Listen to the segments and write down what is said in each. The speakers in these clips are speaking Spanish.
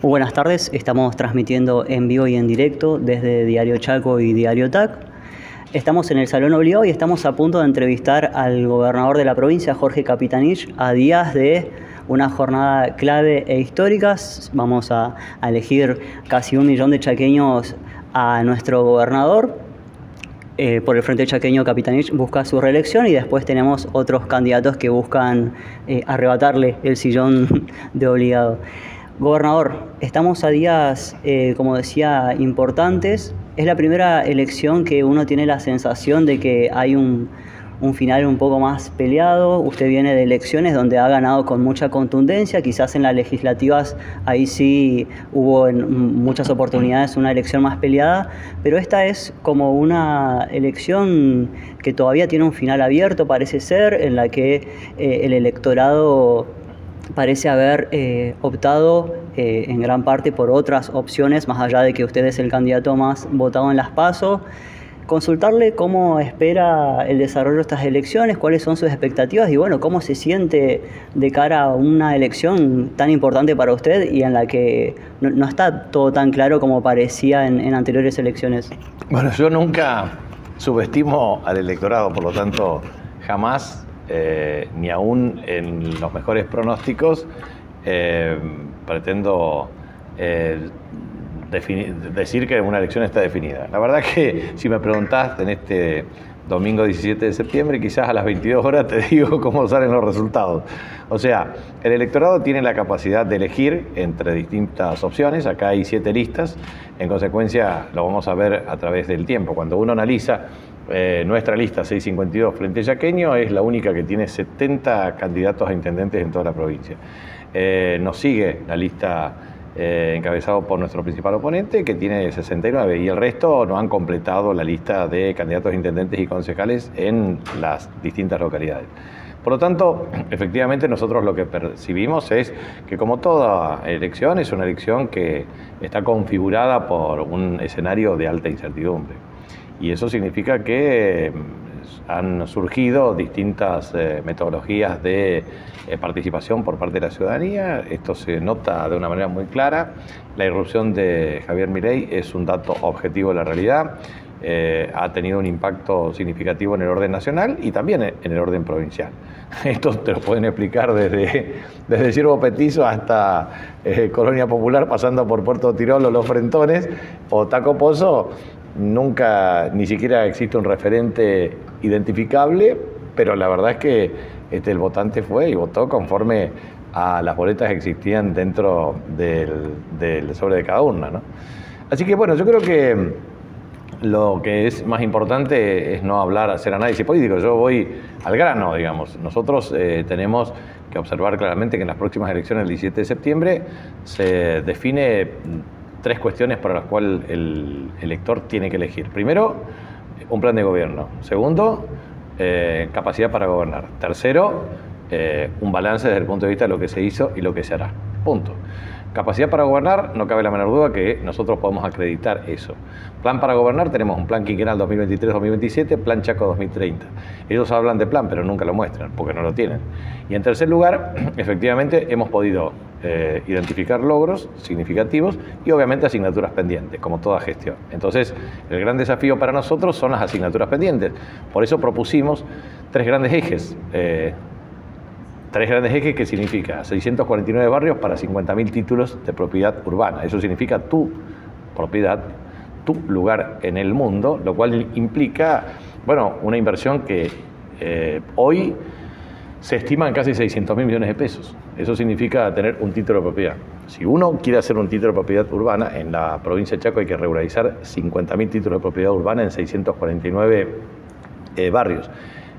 Buenas tardes, estamos transmitiendo en vivo y en directo desde Diario Chaco y Diario TAC. Estamos en el Salón Obligado y estamos a punto de entrevistar al gobernador de la provincia, Jorge Capitanich, a días de una jornada clave e histórica. Vamos a elegir casi 1 millón de chaqueños a nuestro gobernador. Por el Frente Chaqueño, Capitanich busca su reelección y después tenemos otros candidatos que buscan arrebatarle el sillón de obligado. Gobernador, estamos a días, como decía, importantes. Es la primera elección que uno tiene la sensación de que hay un final un poco más peleado. Usted viene de elecciones donde ha ganado con mucha contundencia. Quizás en las legislativas ahí sí hubo en muchas oportunidades una elección más peleada, pero esta es como una elección que todavía tiene un final abierto, parece ser, en la que el electorado parece haber optado en gran parte por otras opciones, más allá de que usted es el candidato más votado en las PASO. Consultarle cómo espera el desarrollo de estas elecciones, cuáles son sus expectativas y bueno, cómo se siente de cara a una elección tan importante para usted y en la que no está todo tan claro como parecía en anteriores elecciones. Bueno, yo nunca subestimo al electorado, por lo tanto, jamás, ni aún en los mejores pronósticos, pretendo decir que una elección está definida. La verdad que si me preguntás en este domingo 17 de septiembre, quizás a las 22 horas te digo cómo salen los resultados. O sea, el electorado tiene la capacidad de elegir entre distintas opciones. Acá hay 7 listas. En consecuencia, lo vamos a ver a través del tiempo. Cuando uno analiza nuestra lista 652 Frente Chaqueño, es la única que tiene 70 candidatos a intendentes en toda la provincia. Nos sigue la lista encabezado por nuestro principal oponente, que tiene 69, y el resto no han completado la lista de candidatos a intendentes y concejales en las distintas localidades. Por lo tanto, efectivamente nosotros lo que percibimos es que, como toda elección, es una elección que está configurada por un escenario de alta incertidumbre. Y eso significa que han surgido distintas metodologías de participación por parte de la ciudadanía. Esto se nota de una manera muy clara. La irrupción de Javier Milei es un dato objetivo de la realidad. Ha tenido un impacto significativo en el orden nacional y también en el orden provincial. Esto te lo pueden explicar desde Ciervo Petizo hasta Colonia Popular, pasando por Puerto Tirol o Los Frentones o Taco Pozo. Nunca, ni siquiera existe un referente identificable, pero la verdad es que el votante fue y votó conforme a las boletas que existían dentro del sobre de cada urna, ¿no? Así que bueno, yo creo que lo que es más importante es no hacer análisis político. Yo voy al grano, digamos. Nosotros tenemos que observar claramente que en las próximas elecciones del 17 de septiembre se define 3 cuestiones para las cuales el elector tiene que elegir. Primero, un plan de gobierno. Segundo, capacidad para gobernar. Tercero, un balance desde el punto de vista de lo que se hizo y lo que se hará. Punto. Capacidad para gobernar, no cabe la menor duda que nosotros podemos acreditar eso. Plan para gobernar, tenemos un plan quinquenal 2023-2027, plan Chaco 2030. Ellos hablan de plan, pero nunca lo muestran, porque no lo tienen. Y en tercer lugar, efectivamente, hemos podido identificar logros significativos y obviamente asignaturas pendientes, como toda gestión. Entonces, el gran desafío para nosotros son las asignaturas pendientes. Por eso propusimos 3 grandes ejes. 3 grandes ejes que significa 649 barrios para 50.000 títulos de propiedad urbana. Eso significa tu propiedad, tu lugar en el mundo, lo cual implica, bueno, una inversión que hoy se estima en casi 600.000 millones de pesos. Eso significa tener un título de propiedad. Si uno quiere hacer un título de propiedad urbana, en la provincia de Chaco hay que regularizar 50.000 títulos de propiedad urbana en 649 barrios.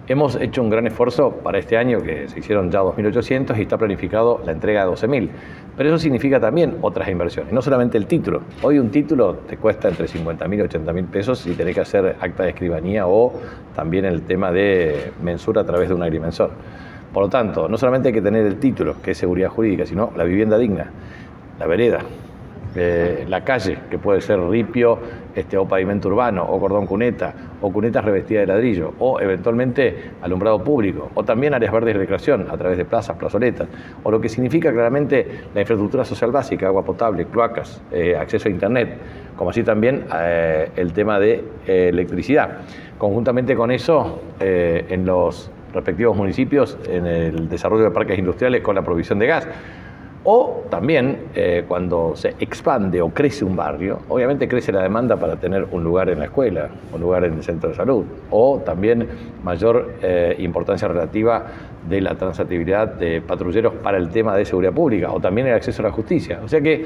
Hemos hecho un gran esfuerzo para este año, que se hicieron ya 2.800 y está planificado la entrega de 12.000. Pero eso significa también otras inversiones, no solamente el título. Hoy un título te cuesta entre 50.000 y 80.000 pesos si tenés que hacer acta de escribanía o también el tema de mensura a través de un agrimensor. Por lo tanto, no solamente hay que tener el título, que es seguridad jurídica, sino la vivienda digna, la vereda, la calle, que puede ser ripio, o pavimento urbano, o cordón cuneta, o cunetas revestidas de ladrillo, o eventualmente alumbrado público, o también áreas verdes de recreación a través de plazas, plazoletas, o lo que significa claramente la infraestructura social básica, agua potable, cloacas, acceso a internet, como así también el tema de electricidad. Conjuntamente con eso, en los respectivos municipios, en el desarrollo de parques industriales con la provisión de gas. O también cuando se expande o crece un barrio, obviamente crece la demanda para tener un lugar en la escuela, un lugar en el centro de salud, o también mayor importancia relativa de la transitividad de patrulleros para el tema de seguridad pública, o también el acceso a la justicia. O sea que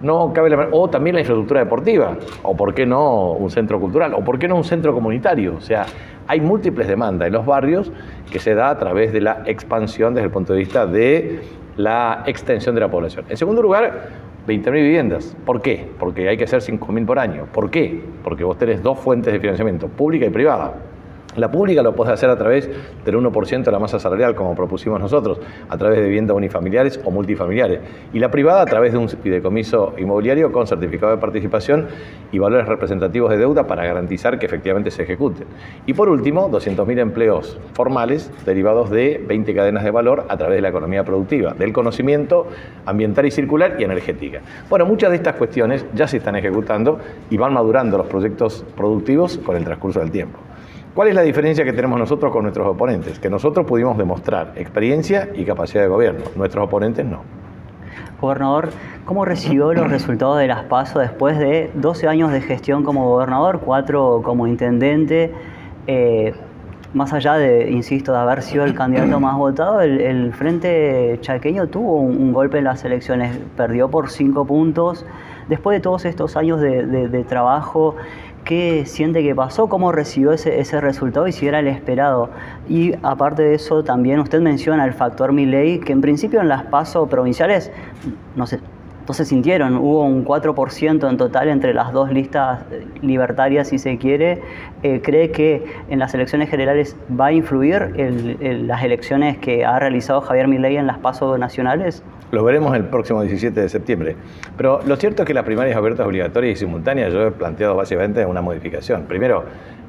no cabe o también la infraestructura deportiva, o por qué no un centro cultural, o por qué no un centro comunitario. O sea, hay múltiples demandas en los barrios que se da a través de la expansión desde el punto de vista de la extensión de la población. En segundo lugar, 20.000 viviendas. ¿Por qué? Porque hay que hacer 5.000 por año. ¿Por qué? Porque vos tenés dos fuentes de financiamiento, pública y privada. La pública lo podés hacer a través del 1% de la masa salarial, como propusimos nosotros, a través de viviendas unifamiliares o multifamiliares. Y la privada a través de un fideicomiso inmobiliario con certificado de participación y valores representativos de deuda para garantizar que efectivamente se ejecuten. Y por último, 200.000 empleos formales derivados de 20 cadenas de valor a través de la economía productiva, del conocimiento ambiental y circular y energética. Bueno, muchas de estas cuestiones ya se están ejecutando y van madurando los proyectos productivos con el transcurso del tiempo. ¿Cuál es la diferencia que tenemos nosotros con nuestros oponentes? Que nosotros pudimos demostrar experiencia y capacidad de gobierno, nuestros oponentes no. Gobernador, ¿cómo recibió los resultados de las PASO después de 12 años de gestión como gobernador, 4 como intendente? Más allá de, insisto, de haber sido el candidato más votado, el Frente Chaqueño tuvo un golpe en las elecciones, perdió por 5 puntos. Después de todos estos años de trabajo, ¿qué siente que pasó? ¿Cómo recibió ese resultado y si era el esperado? Y aparte de eso, también usted menciona el factor Milei, que en principio en las PASO provinciales no se sintieron. Hubo un 4% en total entre las dos listas libertarias, si se quiere. ¿Cree que en las elecciones generales va a influir las elecciones que ha realizado Javier Milei en las PASO nacionales? Lo veremos el próximo 17 de septiembre. Pero lo cierto es que las primarias abiertas, obligatorias y simultáneas, yo he planteado básicamente una modificación. Primero,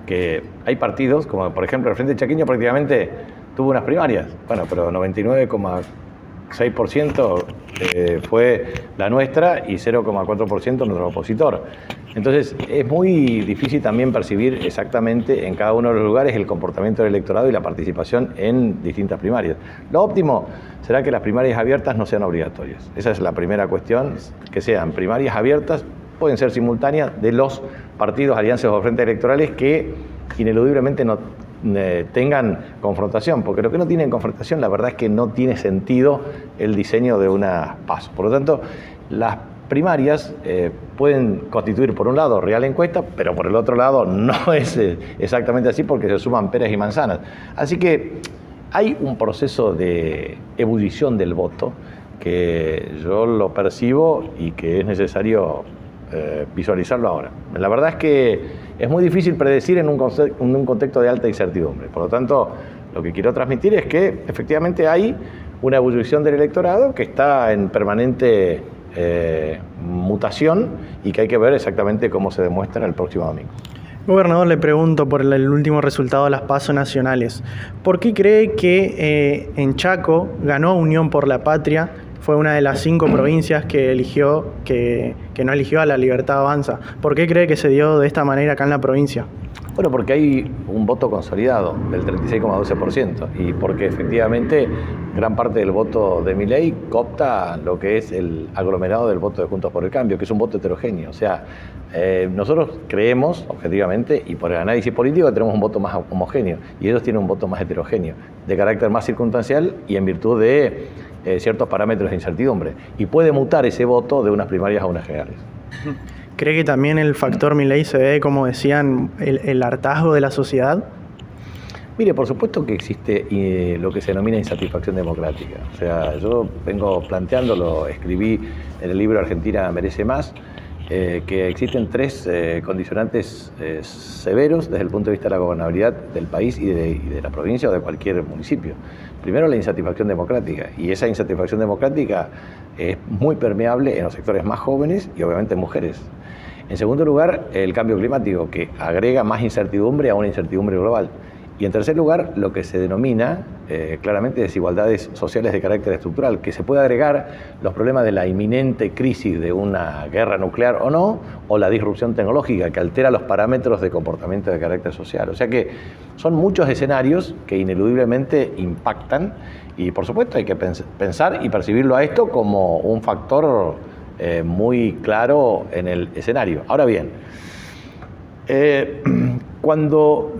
que hay partidos, como por ejemplo el Frente Chaqueño prácticamente tuvo unas primarias. Bueno, pero 99,6% fue la nuestra y 0,4% nuestro opositor. Entonces, es muy difícil también percibir exactamente en cada uno de los lugares el comportamiento del electorado y la participación en distintas primarias. Lo óptimo será que las primarias abiertas no sean obligatorias. Esa es la primera cuestión, que sean primarias abiertas, pueden ser simultáneas de los partidos, alianzas o frentes electorales que ineludiblemente no tengan confrontación, porque lo que no tienen confrontación, la verdad es que no tiene sentido el diseño de una PASO. Por lo tanto, las primarias pueden constituir, por un lado, real encuesta, pero por el otro lado no es exactamente así porque se suman peras y manzanas. Así que hay un proceso de ebullición del voto que yo lo percibo y que es necesario visualizarlo ahora. La verdad es que es muy difícil predecir en un contexto de alta incertidumbre. Por lo tanto, lo que quiero transmitir es que efectivamente hay una ebullición del electorado que está en permanente mutación y que hay que ver exactamente cómo se demuestra el próximo domingo. Gobernador, le pregunto por el último resultado de las PASO nacionales. ¿Por qué cree que en Chaco ganó Unión por la Patria? Fue una de las 5 provincias que eligió, que no eligió a La Libertad Avanza. ¿Por qué cree que se dio de esta manera acá en la provincia? Bueno, porque hay un voto consolidado del 36,12% y porque efectivamente gran parte del voto de Milei coopta lo que es el aglomerado del voto de Juntos por el Cambio, que es un voto heterogéneo. O sea, nosotros creemos, objetivamente, y por el análisis político, que tenemos un voto más homogéneo y ellos tienen un voto más heterogéneo, de carácter más circunstancial y en virtud de ciertos parámetros de incertidumbre. Y puede mutar ese voto de unas primarias a unas generales. ¿Cree que también el factor Milei se ve, como decían, el hartazgo de la sociedad? Mire, por supuesto que existe lo que se denomina insatisfacción democrática. O sea, yo vengo planteándolo, escribí en el libro Argentina merece más, que existen 3 condicionantes severos desde el punto de vista de la gobernabilidad del país y de la provincia o de cualquier municipio. Primero, la insatisfacción democrática, y esa insatisfacción democrática es muy permeable en los sectores más jóvenes y obviamente en mujeres. En segundo lugar, el cambio climático, que agrega más incertidumbre a una incertidumbre global. Y en tercer lugar, lo que se denomina claramente desigualdades sociales de carácter estructural, que se puede agregar los problemas de la inminente crisis de una guerra nuclear o no, o la disrupción tecnológica que altera los parámetros de comportamiento de carácter social. O sea que son muchos escenarios que ineludiblemente impactan y por supuesto hay que pensar y percibirlo a esto como un factor muy claro en el escenario. Ahora bien, cuando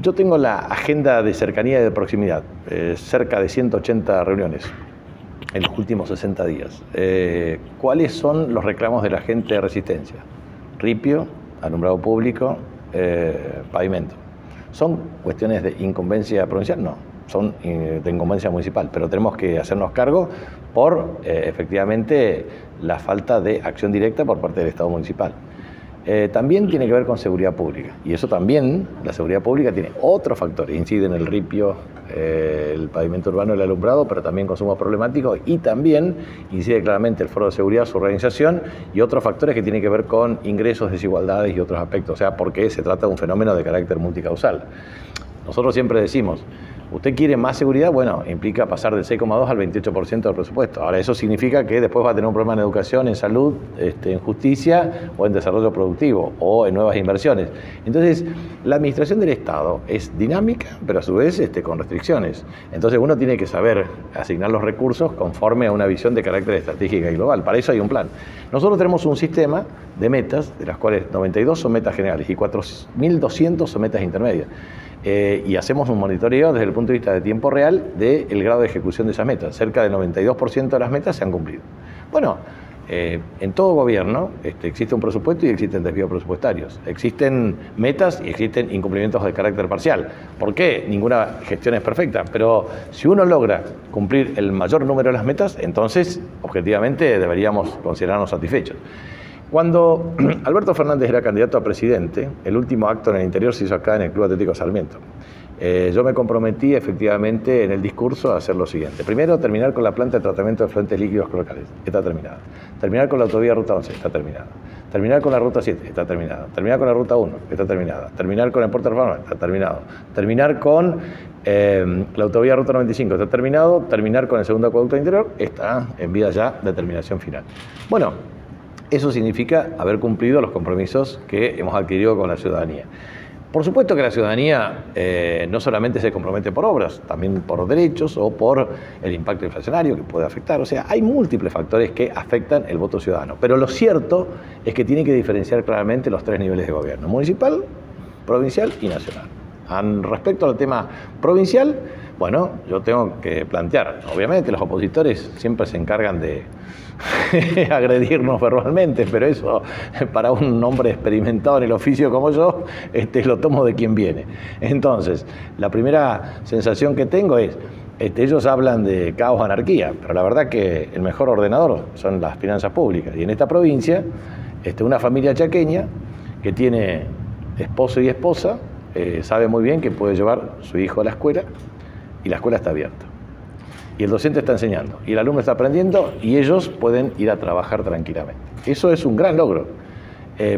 yo tengo la agenda de cercanía y de proximidad, cerca de 180 reuniones en los últimos 60 días, ¿cuáles son los reclamos de la gente de Resistencia? Ripio, alumbrado público, pavimento. ¿Son cuestiones de incumbencia provincial? No, son de incumbencia municipal, pero tenemos que hacernos cargo por efectivamente la falta de acción directa por parte del Estado municipal. También tiene que ver con seguridad pública, y eso también, la seguridad pública tiene otros factores, incide en el ripio, el pavimento urbano, el alumbrado, pero también consumo problemático, y también incide claramente el foro de seguridad, su organización, y otros factores que tienen que ver con ingresos, desigualdades y otros aspectos, o sea, porque se trata de un fenómeno de carácter multicausal. Nosotros siempre decimos, ¿usted quiere más seguridad? Bueno, implica pasar del 6,2 al 28% del presupuesto. Ahora, eso significa que después va a tener un problema en educación, en salud, en justicia o en desarrollo productivo o en nuevas inversiones. Entonces, la administración del Estado es dinámica, pero a su vez con restricciones. Entonces, uno tiene que saber asignar los recursos conforme a una visión de carácter estratégica y global. Para eso hay un plan. Nosotros tenemos un sistema de metas, de las cuales 92 son metas generales y 4.200 son metas intermedias. Y hacemos un monitoreo desde el punto de vista de tiempo real del grado de ejecución de esas metas. Cerca del 92% de las metas se han cumplido. Bueno, en todo gobierno existe un presupuesto y existen desvíos presupuestarios. Existen metas y existen incumplimientos de carácter parcial. ¿Por qué? Ninguna gestión es perfecta, pero si uno logra cumplir el mayor número de las metas, entonces objetivamente deberíamos considerarnos satisfechos. Cuando Alberto Fernández era candidato a presidente, el último acto en el interior se hizo acá en el Club Atlético Sarmiento. Yo me comprometí efectivamente en el discurso a hacer lo siguiente. Primero, terminar con la planta de tratamiento de efluentes líquidos locales. Está terminada. Terminar con la autovía Ruta 11. Está terminada. Terminar con la Ruta 7. Está terminada. Terminar con la Ruta 1. Está terminada. Terminar con el Puerto de Reforma. Está terminado. Terminar con la autovía Ruta 95. Está terminado. Terminar con el segundo acueducto interior. Está en vía ya de terminación final. Bueno, eso significa haber cumplido los compromisos que hemos adquirido con la ciudadanía. Por supuesto que la ciudadanía no solamente se compromete por obras, también por derechos o por el impacto inflacionario que puede afectar. O sea, hay múltiples factores que afectan el voto ciudadano. Pero lo cierto es que tiene que diferenciar claramente los tres niveles de gobierno: municipal, provincial y nacional. Respecto al tema provincial, bueno, yo tengo que plantear, obviamente los opositores siempre se encargan de agredirnos verbalmente, pero eso para un hombre experimentado en el oficio como yo, lo tomo de quien viene. Entonces, la primera sensación que tengo es, ellos hablan de caos, anarquía, pero la verdad que el mejor ordenador son las finanzas públicas. Y en esta provincia, una familia chaqueña que tiene esposo y esposa, sabe muy bien que puede llevar su hijo a la escuela y la escuela está abierta. Y el docente está enseñando, y el alumno está aprendiendo, y ellos pueden ir a trabajar tranquilamente. Eso es un gran logro.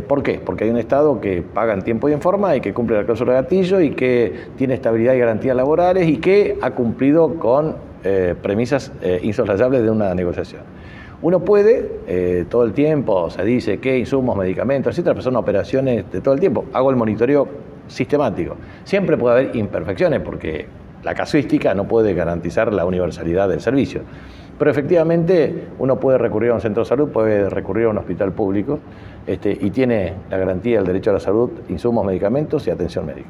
¿Por qué? Porque hay un Estado que paga en tiempo y en forma, y que cumple la cláusula de gatillo, y que tiene estabilidad y garantías laborales, y que ha cumplido con premisas insoslayables de una negociación. Uno puede, todo el tiempo, se dice que insumos, medicamentos, etcétera, pero son operaciones de todo el tiempo. Hago el monitoreo sistemático. Siempre puede haber imperfecciones, porque la casuística no puede garantizar la universalidad del servicio. Pero efectivamente uno puede recurrir a un centro de salud, puede recurrir a un hospital público y tiene la garantía del derecho a la salud, insumos, medicamentos y atención médica.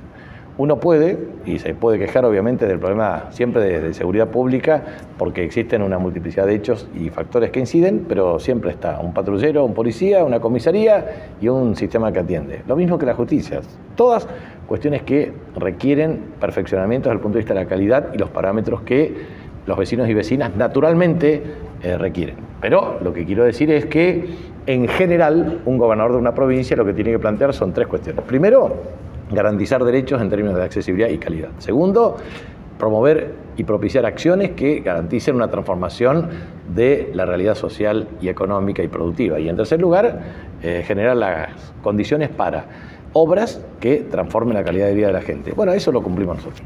Uno puede, y se puede quejar obviamente del problema siempre de seguridad pública, porque existen una multiplicidad de hechos y factores que inciden, pero siempre está un patrullero, un policía, una comisaría y un sistema que atiende. Lo mismo que la justicia. Todas cuestiones que requieren perfeccionamiento desde el punto de vista de la calidad y los parámetros que los vecinos y vecinas naturalmente requieren. Pero lo que quiero decir es que, en general, un gobernador de una provincia lo que tiene que plantear son tres cuestiones. Primero, garantizar derechos en términos de accesibilidad y calidad. Segundo, promover y propiciar acciones que garanticen una transformación de la realidad social y económica y productiva. Y en tercer lugar, generar las condiciones para obras que transformen la calidad de vida de la gente. Bueno, eso lo cumplimos nosotros.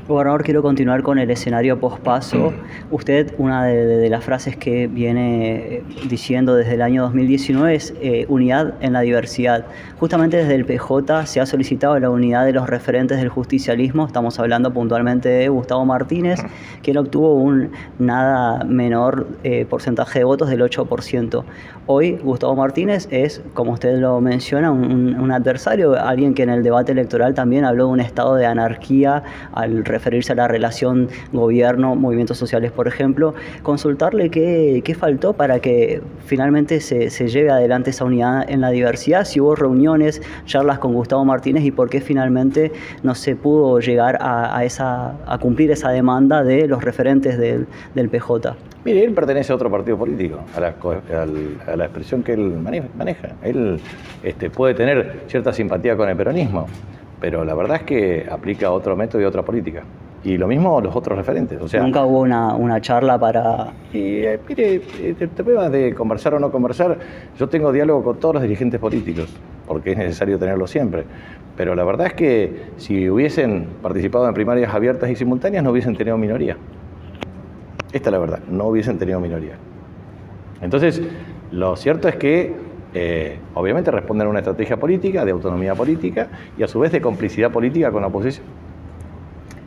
Gobernador, quiero continuar con el escenario pospaso. Usted, una de las frases que viene diciendo desde el año 2019 es unidad en la diversidad. Justamente desde el PJ se ha solicitado la unidad de los referentes del justicialismo. Estamos hablando puntualmente de Gustavo Martínez, quien obtuvo un nada menor porcentaje de votos del 8%. Hoy Gustavo Martínez es, como usted lo menciona, un adversario, alguien que en el debate electoral también habló de un estado de anarquía al referirse a la relación gobierno-movimientos sociales, por ejemplo. Consultarle qué faltó para que finalmente se lleve adelante esa unidad en la diversidad, si hubo reuniones, charlas con Gustavo Martínez y por qué finalmente no se pudo llegar a cumplir esa demanda de los referentes del PJ. Mire, él pertenece a otro partido político, a la expresión que él maneja. Él puede tener cierta simpatía con el peronismo, pero la verdad es que aplica otro método y otra política. Y lo mismo los otros referentes. O sea, nunca hubo una charla para... mire, el tema de conversar o no conversar, yo tengo diálogo con todos los dirigentes políticos, porque es necesario tenerlo siempre. Pero la verdad es que si hubiesen participado en primarias abiertas y simultáneas, no hubiesen tenido minoría. Esta es la verdad, no hubiesen tenido minoría. Entonces, lo cierto es que obviamente responden a una estrategia política, de autonomía política y a su vez de complicidad política con la oposición.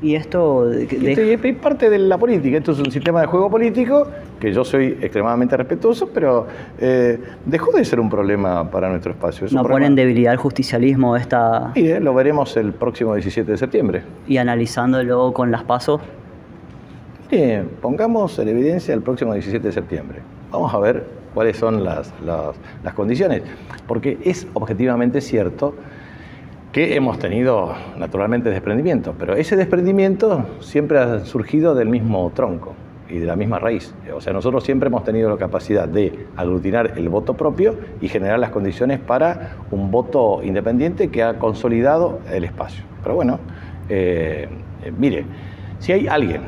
Y esto... Es parte de la política, esto es un sistema de juego político que yo soy extremadamente respetuoso, pero dejó de ser un problema para nuestro espacio. ¿No pone en debilidad el justicialismo esta...? Mire, lo veremos el próximo 17 de septiembre. ¿Y analizándolo con las PASO? Mire, pongamos en evidencia el próximo 17 de septiembre. Vamos a ver cuáles son las condiciones, porque es objetivamente cierto que hemos tenido naturalmente desprendimiento, pero ese desprendimiento siempre ha surgido del mismo tronco y de la misma raíz. O sea, nosotros siempre hemos tenido la capacidad de aglutinar el voto propio y generar las condiciones para un voto independiente que ha consolidado el espacio. Pero bueno, mire, si hay alguien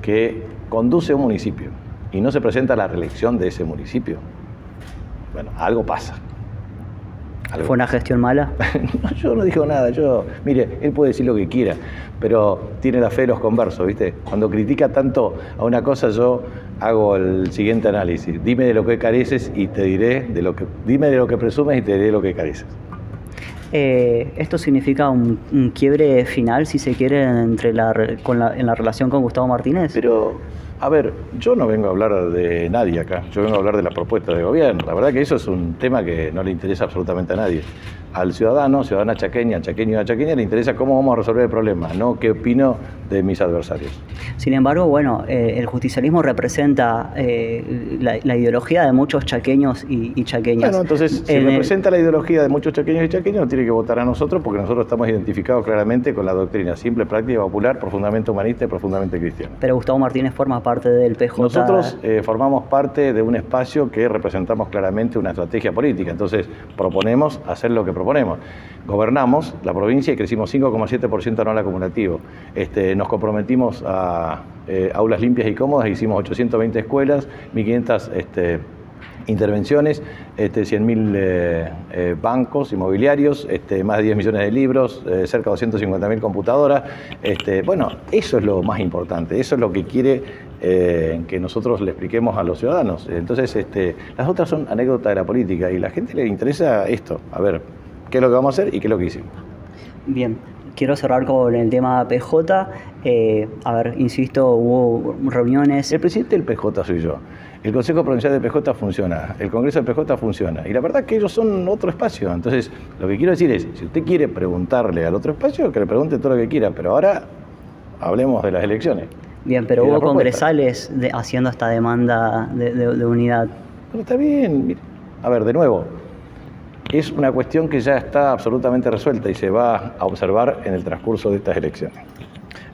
que conduce un municipio y no se presenta a la reelección de ese municipio, bueno, algo pasa. ¿Fue una gestión mala? No, yo no digo nada. Mire, él puede decir lo que quiera, pero tiene la fe de los conversos, ¿viste? Cuando critica tanto a una cosa, yo hago el siguiente análisis. Dime de lo que careces y te diré dime de lo que presumes y te diré de lo que careces. ¿Esto significa un quiebre final, si se quiere, en la relación con Gustavo Martínez? Pero, a ver, yo no vengo a hablar de nadie acá, yo vengo a hablar de la propuesta de gobierno. La verdad que eso es un tema que no le interesa absolutamente a nadie. Al ciudadana chaqueña, chaqueño a chaqueña, le interesa cómo vamos a resolver el problema, no qué opino de mis adversarios. Sin embargo, bueno, el justicialismo representa la ideología de muchos chaqueños y chaqueñas. Bueno, entonces, si representa la ideología de muchos chaqueños y chaqueños, no tiene que votar a nosotros, porque nosotros estamos identificados claramente con la doctrina simple, práctica, popular, profundamente humanista y profundamente cristiana. Pero Gustavo Martínez forma parte del PJ. Nosotros formamos parte de un espacio que representamos claramente una estrategia política. Entonces, proponemos hacer lo que proponemos. Gobernamos la provincia y crecimos 5,7% anual acumulativo. Nos comprometimos a aulas limpias y cómodas, hicimos 820 escuelas, 1.500 intervenciones, 100.000 bancos inmobiliarios, más de 10 millones de libros, cerca de 250.000 computadoras. Bueno, eso es lo más importante, eso es lo que quiere que nosotros le expliquemos a los ciudadanos. Entonces, las otras son anécdotas de la política y a la gente le interesa esto, a ver qué es lo que vamos a hacer y qué es lo que hicimos. Bien. Quiero cerrar con el tema PJ. A ver, insisto, hubo reuniones... El presidente del PJ soy yo. El Consejo Provincial del PJ funciona. El Congreso del PJ funciona. Y la verdad que ellos son otro espacio. Entonces, lo que quiero decir es, si usted quiere preguntarle al otro espacio, que le pregunte todo lo que quiera. Pero ahora hablemos de las elecciones. Bien, pero hubo congresales haciendo esta demanda de unidad. Bueno, está bien. A ver, de nuevo. Es una cuestión que ya está absolutamente resuelta y se va a observar en el transcurso de estas elecciones.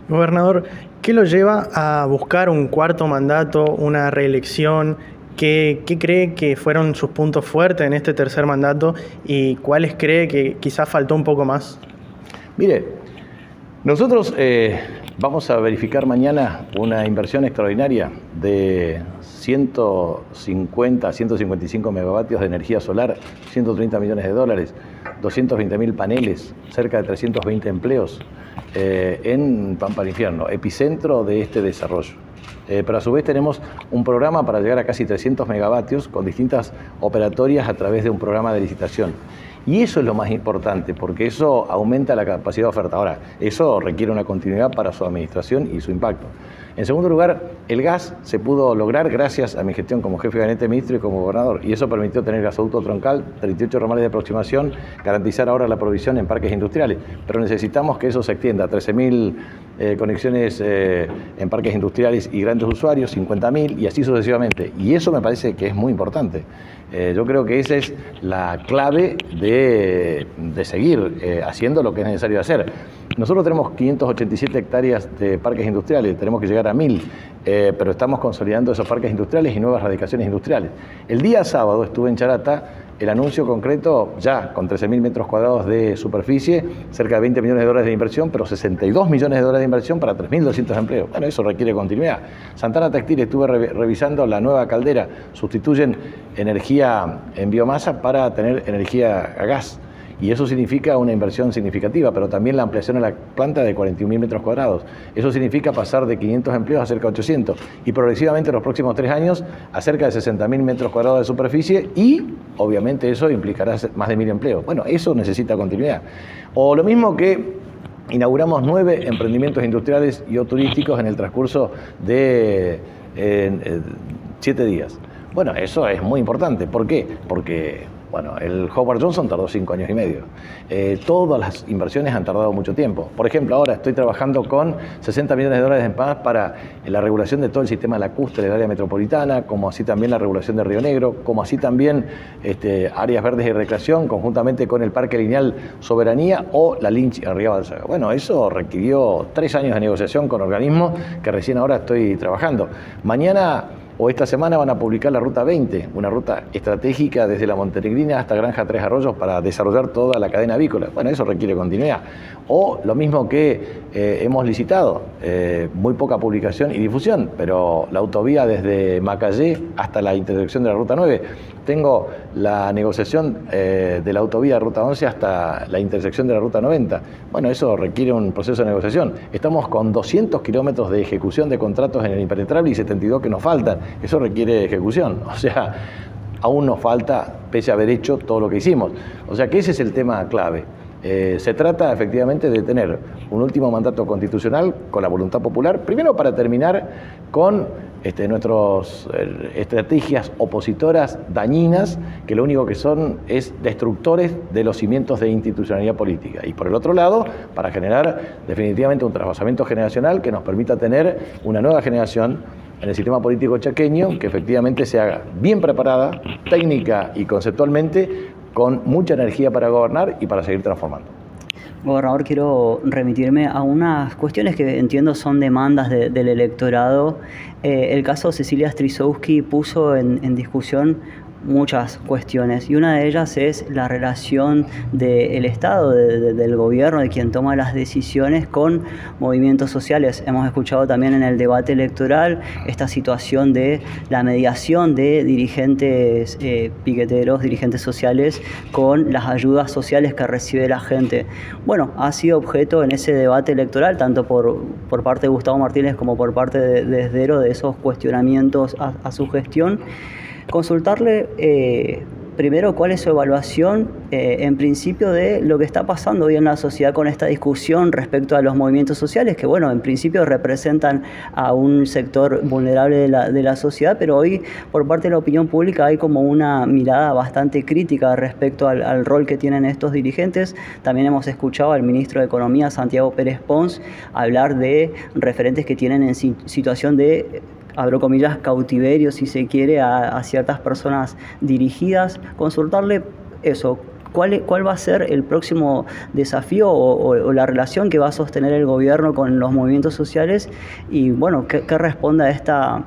Gobernador, ¿qué lo lleva a buscar un cuarto mandato, una reelección? ¿Qué cree que fueron sus puntos fuertes en este tercer mandato y cuáles cree que quizás faltó un poco más? Mire, nosotros Vamos a verificar mañana una inversión extraordinaria de 150, 155 megavatios de energía solar, 130 millones de dólares, 220.000 paneles, cerca de 320 empleos en Pampa del Infierno, epicentro de este desarrollo. Pero a su vez tenemos un programa para llegar a casi 300 megavatios con distintas operatorias a través de un programa de licitación. Y eso es lo más importante, porque eso aumenta la capacidad de oferta. Ahora, eso requiere una continuidad para su administración y su impacto. En segundo lugar, el gas se pudo lograr gracias a mi gestión como jefe de gabinete de ministro y como gobernador. Y eso permitió tener gasoducto troncal, 38 ramales de aproximación, garantizar ahora la provisión en parques industriales. Pero necesitamos que eso se extienda a 13.000 conexiones en parques industriales y grandes usuarios, 50.000 y así sucesivamente. Y eso me parece que es muy importante. Yo creo que esa es la clave de seguir haciendo lo que es necesario hacer. Nosotros tenemos 587 hectáreas de parques industriales, tenemos que llegar a 1.000, pero estamos consolidando esos parques industriales y nuevas radicaciones industriales. El día sábado estuve en Charata, el anuncio concreto ya con 13.000 metros cuadrados de superficie, cerca de 20 millones de dólares de inversión, pero 62 millones de dólares de inversión para 3.200 empleos. Bueno, eso requiere continuidad. Santana Textil, estuve revisando la nueva caldera, sustituyen energía en biomasa para tener energía a gas. Y eso significa una inversión significativa, pero también la ampliación de la planta de 41.000 metros cuadrados. Eso significa pasar de 500 empleos a cerca de 800 y progresivamente en los próximos 3 años a cerca de 60.000 metros cuadrados de superficie y obviamente eso implicará más de 1.000 empleos. Bueno, eso necesita continuidad. O lo mismo que inauguramos 9 emprendimientos industriales y o turísticos en el transcurso de 7 días. Bueno, eso es muy importante. ¿Por qué? Porque bueno, el Howard Johnson tardó 5 años y medio. Todas las inversiones han tardado mucho tiempo. Por ejemplo, ahora estoy trabajando con 60 millones de dólares en paz para la regulación de todo el sistema lacustre del área metropolitana, como así también la regulación de Río Negro, como así también áreas verdes de recreación, conjuntamente con el Parque Lineal Soberanía o la Lynch en Río Balsaga. Bueno, eso requirió 3 años de negociación con organismos que recién ahora estoy trabajando. Mañana o esta semana van a publicar la Ruta 20, una ruta estratégica desde la Montenegrina hasta Granja Tres Arroyos para desarrollar toda la cadena avícola. Bueno, eso requiere continuidad. O lo mismo que hemos licitado, muy poca publicación y difusión, pero la autovía desde Macayé hasta la intersección de la Ruta 9. Tengo la negociación de la autovía Ruta 11 hasta la intersección de la Ruta 90. Bueno, eso requiere un proceso de negociación. Estamos con 200 kilómetros de ejecución de contratos en el impenetrable y 72 que nos faltan. Eso requiere ejecución. O sea, aún nos falta, pese a haber hecho todo lo que hicimos. O sea que ese es el tema clave. Se trata efectivamente de tener un último mandato constitucional con la voluntad popular, primero para terminar con nuestras estrategias opositoras dañinas, que lo único que son es destructores de los cimientos de institucionalidad política. Y por el otro lado, para generar definitivamente un trasvasamiento generacional que nos permita tener una nueva generación en el sistema político chaqueño que efectivamente se haga bien preparada, técnica y conceptualmente, con mucha energía para gobernar y para seguir transformando. Gobernador, quiero remitirme a unas cuestiones que entiendo son demandas del electorado. El caso Cecilia Strisowski puso en discusión muchas cuestiones y una de ellas es la relación del Estado, del gobierno, de quien toma las decisiones con movimientos sociales. Hemos escuchado también en el debate electoral esta situación de la mediación de dirigentes piqueteros, dirigentes sociales con las ayudas sociales que recibe la gente. Bueno, ha sido objeto en ese debate electoral, tanto por parte de Gustavo Martínez como por parte de Esdero, de esos cuestionamientos a su gestión. Consultarle primero cuál es su evaluación en principio de lo que está pasando hoy en la sociedad con esta discusión respecto a los movimientos sociales, que bueno, en principio representan a un sector vulnerable de la sociedad, pero hoy por parte de la opinión pública hay como una mirada bastante crítica respecto al rol que tienen estos dirigentes. También hemos escuchado al ministro de Economía, Santiago Pérez Pons, hablar de referentes que tienen en situación de, abro comillas, cautiverio, si se quiere, a ciertas personas dirigidas. Consultarle eso, ¿cuál va a ser el próximo desafío o la relación que va a sostener el gobierno con los movimientos sociales? Y bueno, ¿qué responde a esta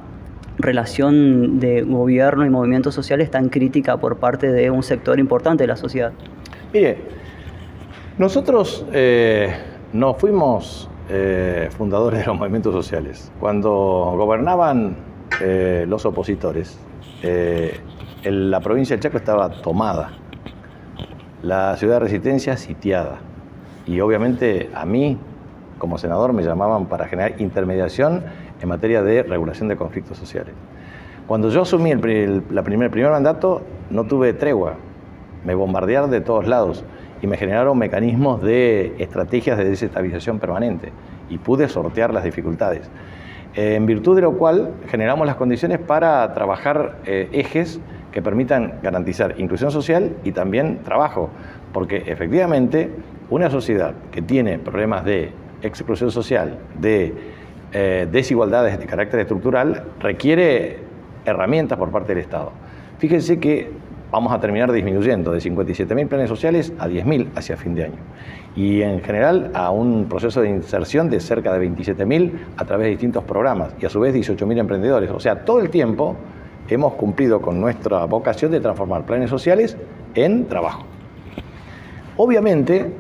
relación de gobierno y movimientos sociales tan crítica por parte de un sector importante de la sociedad? Mire, nosotros nos fuimos fundadores de los movimientos sociales. Cuando gobernaban los opositores, la provincia del Chaco estaba tomada, la ciudad de Resistencia sitiada, y obviamente a mí, como senador, me llamaban para generar intermediación en materia de regulación de conflictos sociales. Cuando yo asumí el primer mandato, no tuve tregua, me bombardearon de todos lados y me generaron mecanismos de estrategias de desestabilización permanente y pude sortear las dificultades. En virtud de lo cual generamos las condiciones para trabajar ejes que permitan garantizar inclusión social y también trabajo, porque efectivamente una sociedad que tiene problemas de exclusión social, de desigualdades de carácter estructural, requiere herramientas por parte del Estado. Fíjense que vamos a terminar disminuyendo de 57.000 planes sociales a 10.000 hacia fin de año. Y en general a un proceso de inserción de cerca de 27.000 a través de distintos programas y a su vez 18.000 emprendedores. O sea, todo el tiempo hemos cumplido con nuestra vocación de transformar planes sociales en trabajo. Obviamente,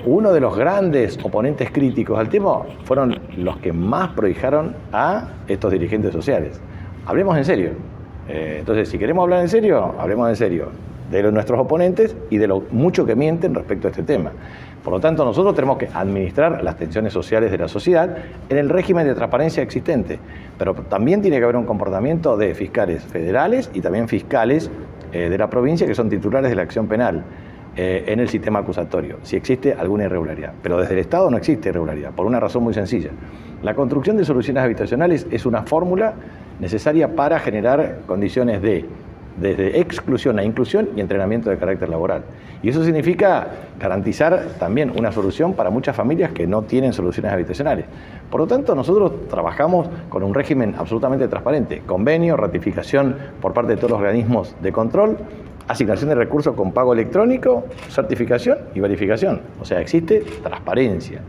uno de los grandes oponentes críticos al tema fueron los que más prodigaron a estos dirigentes sociales. Hablemos en serio. Entonces, si queremos hablar en serio, hablemos en serio de nuestros oponentes y de lo mucho que mienten respecto a este tema. Por lo tanto, nosotros tenemos que administrar las tensiones sociales de la sociedad en el régimen de transparencia existente, pero también tiene que haber un comportamiento de fiscales federales y también fiscales de la provincia que son titulares de la acción penal en el sistema acusatorio, si existe alguna irregularidad. Pero desde el Estado no existe irregularidad, por una razón muy sencilla. La construcción de soluciones habitacionales es una fórmula necesaria para generar condiciones desde exclusión a inclusión y entrenamiento de carácter laboral. Y eso significa garantizar también una solución para muchas familias que no tienen soluciones habitacionales. Por lo tanto, nosotros trabajamos con un régimen absolutamente transparente, convenio, ratificación por parte de todos los organismos de control, asignación de recursos con pago electrónico, certificación y verificación. O sea, existe transparencia.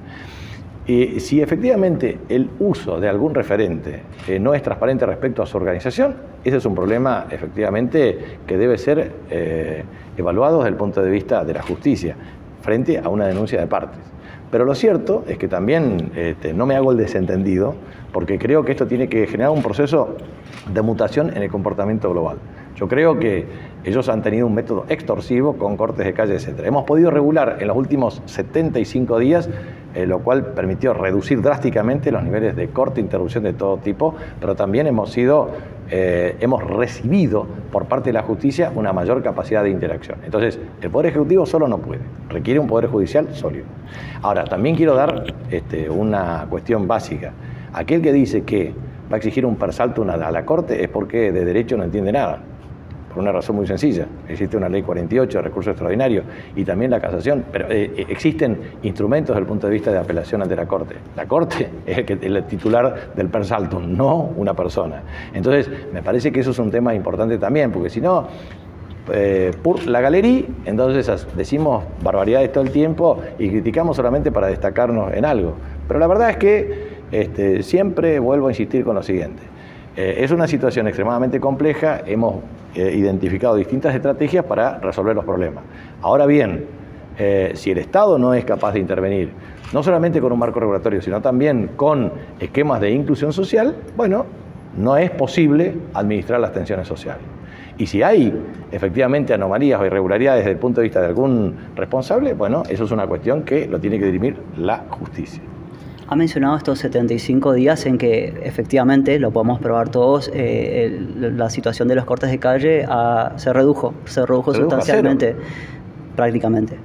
Si efectivamente el uso de algún referente no es transparente respecto a su organización, ese es un problema efectivamente que debe ser evaluado desde el punto de vista de la justicia, frente a una denuncia de partes. Pero lo cierto es que también no me hago el desentendido, porque creo que esto tiene que generar un proceso de mutación en el comportamiento global. Yo creo que ellos han tenido un método extorsivo con cortes de calle, etc. Hemos podido regular en los últimos 75 días, lo cual permitió reducir drásticamente los niveles de corte e interrupción de todo tipo, pero también hemos recibido por parte de la justicia una mayor capacidad de interacción. Entonces, el Poder Ejecutivo solo no puede, requiere un Poder Judicial sólido. Ahora, también quiero dar una cuestión básica. Aquel que dice que va a exigir un persalto a la Corte es porque de derecho no entiende nada. Por una razón muy sencilla. Existe una ley 48 de recurso extraordinario y también la casación, pero existen instrumentos desde el punto de vista de apelación ante la Corte. La Corte es el titular del persaltum, no una persona. Entonces, me parece que eso es un tema importante también, porque si no, por la galería, entonces decimos barbaridades todo el tiempo y criticamos solamente para destacarnos en algo. Pero la verdad es que siempre vuelvo a insistir con lo siguiente. Es una situación extremadamente compleja, hemos identificado distintas estrategias para resolver los problemas. Ahora bien, si el Estado no es capaz de intervenir, no solamente con un marco regulatorio, sino también con esquemas de inclusión social, bueno, no es posible administrar las tensiones sociales. Y si hay efectivamente anomalías o irregularidades desde el punto de vista de algún responsable, bueno, eso es una cuestión que lo tiene que dirimir la justicia. Ha mencionado estos 75 días en que efectivamente, lo podemos probar todos, la situación de los cortes de calle se redujo sustancialmente, prácticamente.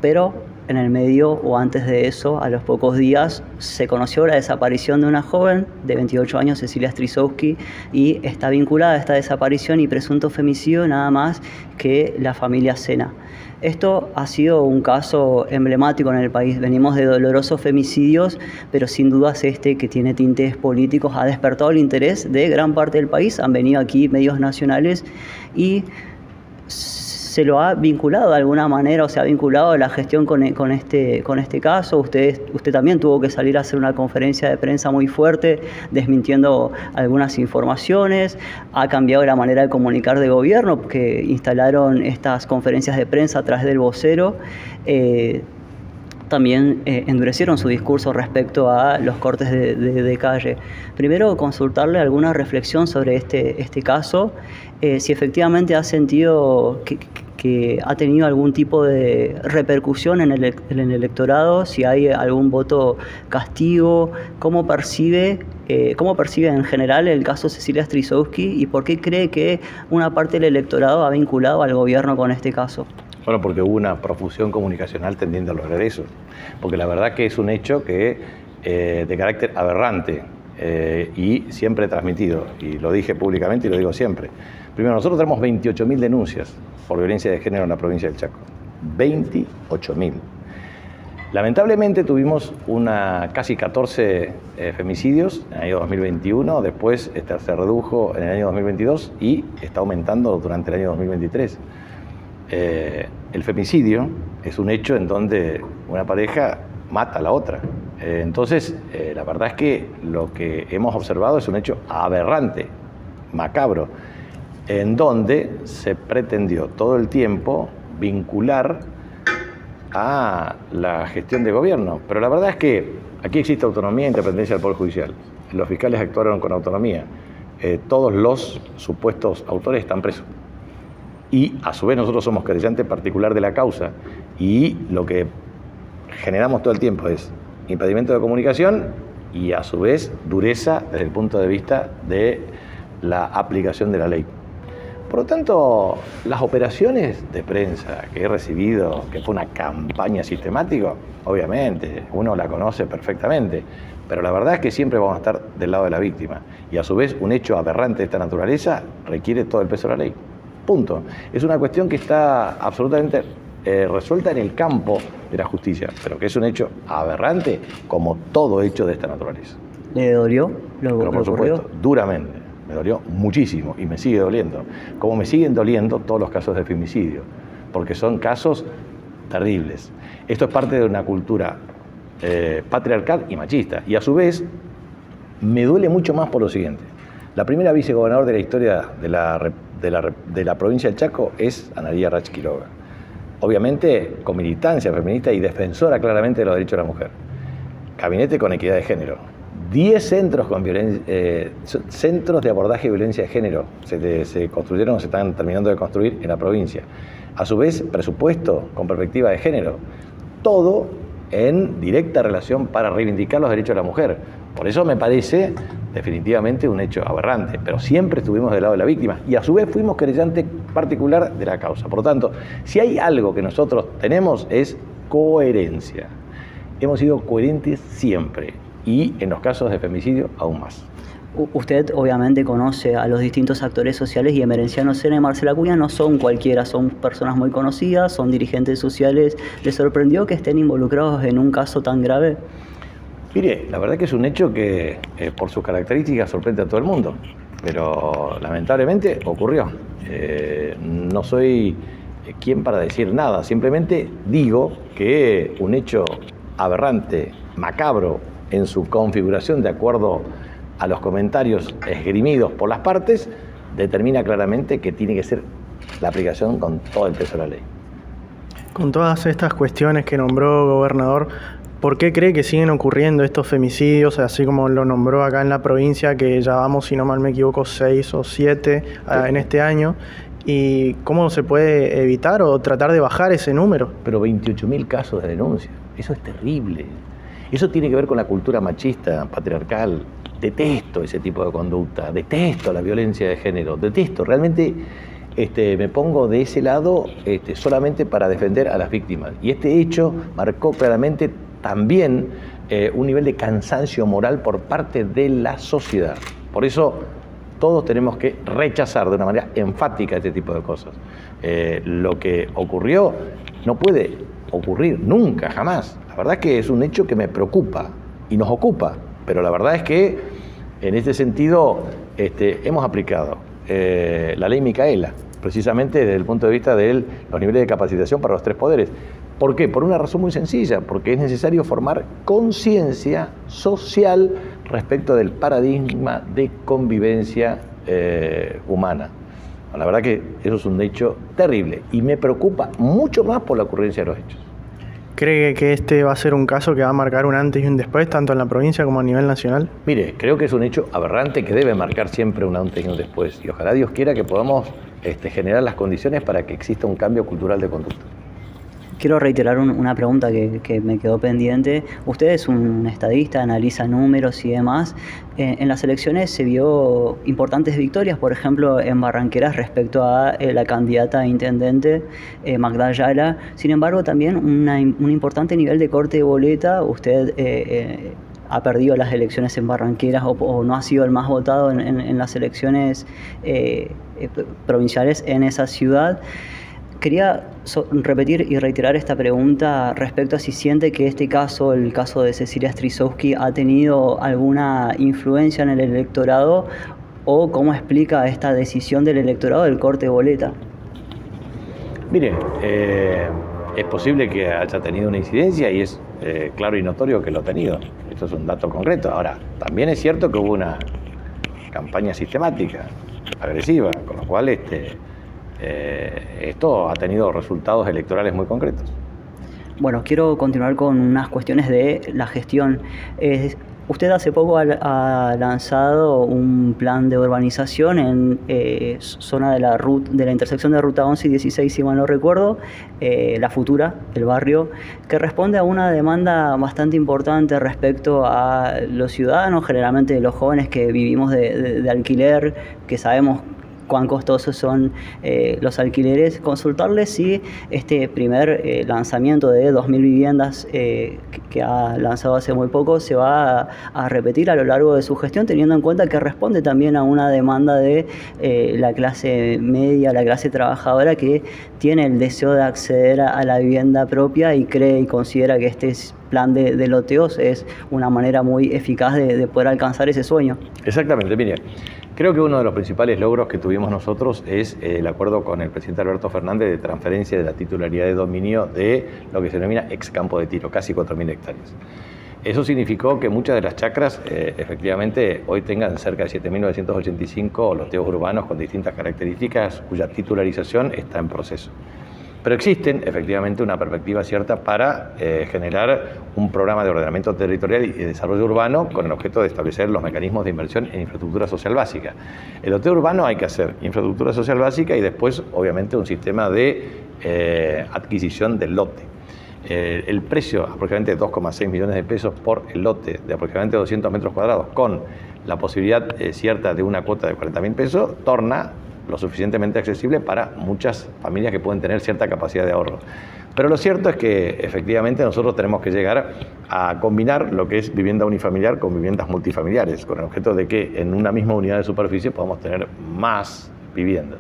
Pero en el medio o antes de eso, a los pocos días, se conoció la desaparición de una joven de 28 años, Cecilia Strisowski, y está vinculada a esta desaparición y presunto femicidio nada más que la familia Sena. Esto ha sido un caso emblemático en el país. Venimos de dolorosos femicidios, pero sin dudas que tiene tintes políticos ha despertado el interés de gran parte del país. Han venido aquí medios nacionales y se lo ha vinculado de alguna manera, o se ha vinculado la gestión con este caso. Usted también tuvo que salir a hacer una conferencia de prensa muy fuerte, desmintiendo algunas informaciones. Ha cambiado la manera de comunicar de gobierno, porque instalaron estas conferencias de prensa a través del vocero. también endurecieron su discurso respecto a los cortes de calle. Primero, consultarle alguna reflexión sobre este caso, si efectivamente ha sentido que ha tenido algún tipo de repercusión en el electorado, si hay algún voto castigo, cómo percibe en general el caso Cecilia Strisowski y por qué cree que una parte del electorado ha vinculado al gobierno con este caso. Bueno, porque hubo una profusión comunicacional tendiendo a lograr eso. Porque la verdad que es un hecho que de carácter aberrante y siempre transmitido. Y lo dije públicamente y lo digo siempre. Primero, nosotros tenemos 28.000 denuncias por violencia de género en la provincia del Chaco. 28.000. Lamentablemente tuvimos casi 14 femicidios en el año 2021, después se redujo en el año 2022 y está aumentando durante el año 2023. El femicidio es un hecho en donde una pareja mata a la otra. Entonces, la verdad es que lo que hemos observado es un hecho aberrante, macabro, en donde se pretendió todo el tiempo vincular a la gestión de gobierno. Pero la verdad es que aquí existe autonomía e independencia del Poder Judicial. Los fiscales actuaron con autonomía. Todos los supuestos autores están presos. Y a su vez nosotros somos querellante particular de la causa. Y lo que generamos todo el tiempo es impedimento de comunicación y a su vez dureza desde el punto de vista de la aplicación de la ley. Por lo tanto, las operaciones de prensa que he recibido, que fue una campaña sistemática, obviamente, uno la conoce perfectamente, pero la verdad es que siempre vamos a estar del lado de la víctima. Y a su vez, un hecho aberrante de esta naturaleza requiere todo el peso de la ley. Punto. Es una cuestión que está absolutamente resuelta en el campo de la justicia, pero que es un hecho aberrante como todo hecho de esta naturaleza. ¿Le dolió pero por supuesto, duramente. Me dolió muchísimo y me sigue doliendo. Como me siguen doliendo todos los casos de femicidio, porque son casos terribles. Esto es parte de una cultura patriarcal y machista. Y a su vez, me duele mucho más por lo siguiente. La primera vicegobernadora de la historia de la provincia del Chaco es Ana Lía Rach Quiroga. Obviamente, con militancia feminista y defensora claramente de los derechos de la mujer. Gabinete con equidad de género. 10 centros centros de abordaje de violencia de género se construyeron o se están terminando de construir en la provincia. A su vez, presupuesto con perspectiva de género. Todo en directa relación para reivindicar los derechos de la mujer. Por eso me parece definitivamente un hecho aberrante, pero siempre estuvimos del lado de la víctima y a su vez fuimos querellante particular de la causa. Por lo tanto, si hay algo que nosotros tenemos es coherencia. Hemos sido coherentes siempre. Y en los casos de femicidio, aún más. Usted obviamente conoce a los distintos actores sociales y Emerenciano Sena y Marcela Acuña no son cualquiera, son personas muy conocidas, son dirigentes sociales. ¿Les sorprendió que estén involucrados en un caso tan grave? Mire, la verdad que es un hecho que por sus características sorprende a todo el mundo, pero lamentablemente ocurrió. No soy quien para decir nada, simplemente digo que un hecho aberrante, macabro, en su configuración de acuerdo a los comentarios esgrimidos por las partes, determina claramente que tiene que ser la aplicación con todo el peso de la ley. Con todas estas cuestiones que nombró, gobernador, ¿por qué cree que siguen ocurriendo estos femicidios, así como lo nombró acá en la provincia, que ya vamos, si no mal me equivoco, 6 o 7 en este año? ¿Y cómo se puede evitar o tratar de bajar ese número? Pero 28.000 casos de denuncia, eso es terrible. Eso tiene que ver con la cultura machista, patriarcal. Detesto ese tipo de conducta, detesto la violencia de género, detesto. Realmente me pongo de ese lado solamente para defender a las víctimas. Y este hecho marcó claramente también un nivel de cansancio moral por parte de la sociedad. Por eso todos tenemos que rechazar de una manera enfática este tipo de cosas. Lo que ocurrió no puede ocurrir nunca, jamás. La verdad es que es un hecho que me preocupa y nos ocupa, pero la verdad es que en este sentido hemos aplicado la ley Micaela, precisamente desde el punto de vista de los niveles de capacitación para los 3 poderes. ¿Por qué? Por una razón muy sencilla, porque es necesario formar conciencia social respecto del paradigma de convivencia humana. La verdad que eso es un hecho terrible y me preocupa mucho más por la ocurrencia de los hechos. ¿Cree que este va a ser un caso que va a marcar un antes y un después, tanto en la provincia como a nivel nacional? Mire, creo que es un hecho aberrante que debe marcar siempre un antes y un después. Y ojalá Dios quiera que podamos generar las condiciones para que exista un cambio cultural de conducta. Quiero reiterar una pregunta que me quedó pendiente. Usted es un estadista, analiza números y demás. En las elecciones se vio importantes victorias, por ejemplo, en Barranqueras respecto a la candidata a intendente, Magda Ayala. Sin embargo, también un importante nivel de corte de boleta. Usted ha perdido las elecciones en Barranqueras o no ha sido el más votado en las elecciones provinciales en esa ciudad. Quería repetir y reiterar esta pregunta respecto a si siente que este caso, el caso de Cecilia Strisowski, ha tenido alguna influencia en el electorado o cómo explica esta decisión del electorado del corte de boleta. Mire, es posible que haya tenido una incidencia y es claro y notorio que lo ha tenido. Esto es un dato concreto. Ahora, también es cierto que hubo una campaña sistemática, agresiva, con lo cual esto ha tenido resultados electorales muy concretos. Bueno, quiero continuar con unas cuestiones de la gestión. Usted hace poco ha lanzado un plan de urbanización en zona de la intersección de Ruta 11 y 16, si mal no recuerdo, La Futura, el barrio, que responde a una demanda bastante importante respecto a los ciudadanos, generalmente los jóvenes que vivimos de alquiler, que sabemos cuán costosos son los alquileres. Consultarles si este primer lanzamiento de 2.000 viviendas que ha lanzado hace muy poco se va a repetir a lo largo de su gestión, teniendo en cuenta que responde también a una demanda de la clase media, la clase trabajadora, que tiene el deseo de acceder a la vivienda propia y cree y considera que este plan de loteos es una manera muy eficaz de poder alcanzar ese sueño. Exactamente, mire. Creo que uno de los principales logros que tuvimos nosotros es el acuerdo con el presidente Alberto Fernández de transferencia de la titularidad de dominio de lo que se denomina ex campo de tiro, casi 4.000 hectáreas. Eso significó que muchas de las chacras efectivamente hoy tengan cerca de 7.985 loteos urbanos con distintas características cuya titularización está en proceso. Pero existen efectivamente una perspectiva cierta para generar un programa de ordenamiento territorial y de desarrollo urbano con el objeto de establecer los mecanismos de inversión en infraestructura social básica. El loteo urbano hay que hacer infraestructura social básica y después obviamente un sistema de adquisición del lote. El precio, aproximadamente 2,6 millones de pesos por el lote de aproximadamente 200 metros cuadrados, con la posibilidad cierta de una cuota de 40.000 pesos, torna lo suficientemente accesible para muchas familias que pueden tener cierta capacidad de ahorro. Pero lo cierto es que efectivamente nosotros tenemos que llegar a combinar lo que es vivienda unifamiliar con viviendas multifamiliares, con el objeto de que en una misma unidad de superficie podamos tener más viviendas.